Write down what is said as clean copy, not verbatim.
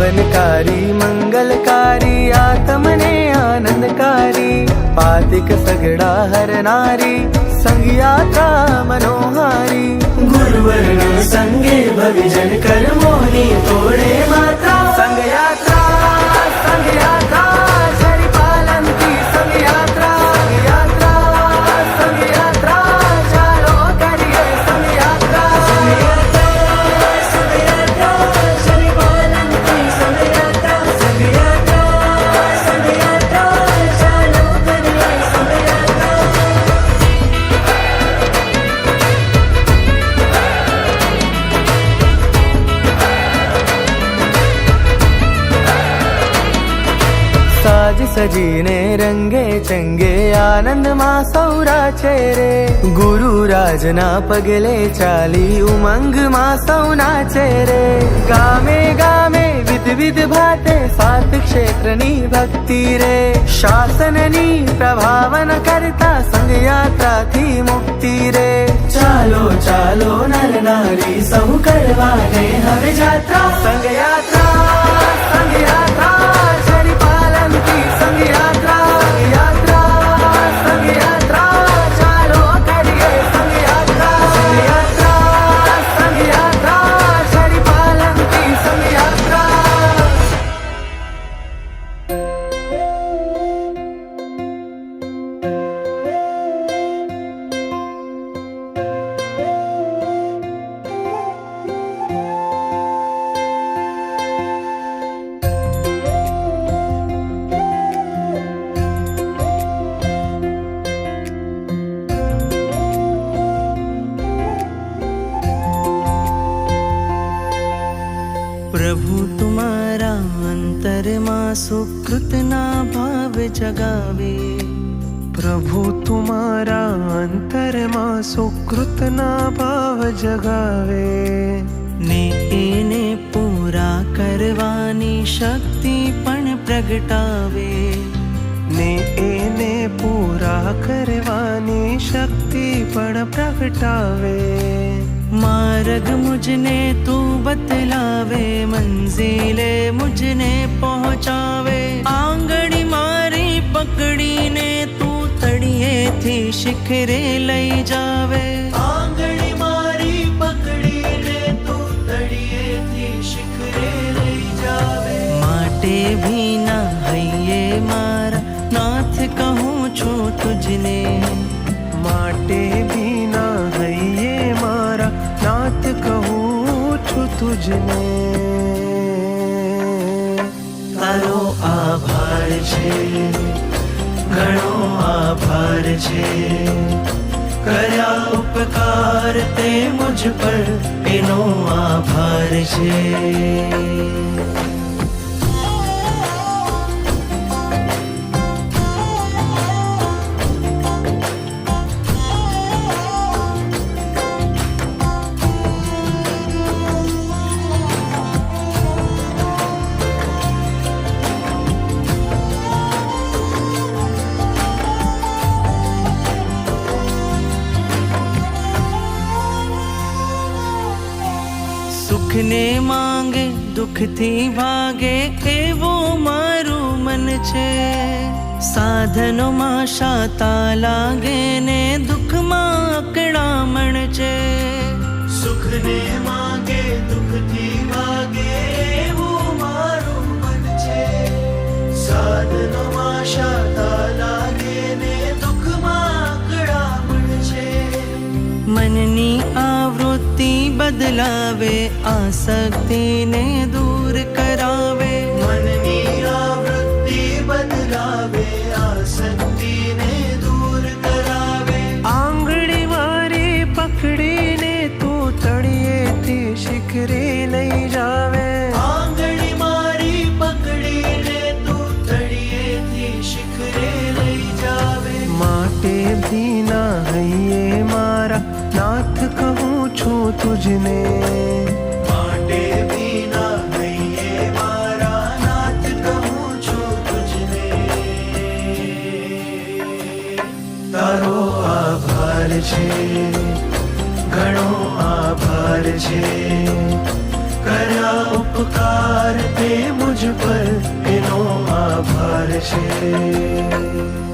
पावनकारी मंगलकारी आत्मने आनंदकारी पातिक सगड़ा हरनारी संग यात्रा मनोहारी गुरुवर्ण संगे भविजन कर मोनी तोड़े मात्रा संग यात्रा शरी पालन की संग यात्रा चालो करिए संग यात्रा शरी पालन की संग यात्रा चालो करिए संग यात्रा। साज सजीने रंगे चंगे आनंद मां सौरा चेरे गुरु राजना पगले चाली उमंग मां सौना चेरे गामे गामे विध विध भाते सात क्षेत्रनी भक्ति रे शासननी प्रभावन करता संग यात्रा थी मुक्ति रे चालो चालो नर नारी सब करवाने हवे यात्रा संग यात्रा शरी पालन की संग यात्रा चालो करिए संग यात्रा शरी पालन की संग यात्रा। प्रभु तुम्हारा अंतर मां सुकृत ना भाव जगावे प्रभु तुम्हारा अंतर मां सुकृत ना भाव जगावे ने एने पूरा करवानी शक्ति पण प्रगटावे ने एने पूरा करवानी शक्ति पण प्रगटावे मार्ग मुझने तू बतलावे मंजिले मुझने पहुँचावे आंगड़ी मारी पकड़ी ने तू तड़िए थी शिखरे लई जावे आंगड़ी मारी पकड़ी ने तू तड़िए थी शिखरे लई जावे माटे भी ना हइये मारा नाथ कहूँ छो तुझने माटे भी ना हइये मारा नाथ कहूँ छु तुझने તારો આભાર છે ઘણો આભાર છે કર્યા ઉપકાર તે મુझ પર એનો આભાર છે સુખને માંગે દુઃખથી ભાગે એવો મારું મન છે સાધનોમાં શાતા લાગે ને દુઃખમાં અકળામણ છે સુખને માંગે દુઃખથી ભાગે એવો મારું મન છે સાધનોમાં શાતા લાગે ને દુઃખમાં અકળામણ છે મનની આવૃત્તિ બદલાવે આસક્તિ ને દૂર કરાવે મનની આવૃત્તિ બદલાવે આસક્તિ ને દૂર કરાવે આંગળી મારી પકડીને તું તળિયેથી શિખરે લઈ જાવે આંગળી મારી પકડીને તું તળિયેથી શિખરે લઈ જાવે माटे भी ना हइये मारा नाथ कहूँ छु तुझने माटे भी ना हइये मारा नाथ कहूँ छु तुझने तारो आभार छे घणो आभार छे કર્યા ઉપકાર તે મુझ પર એનો આભાર છે.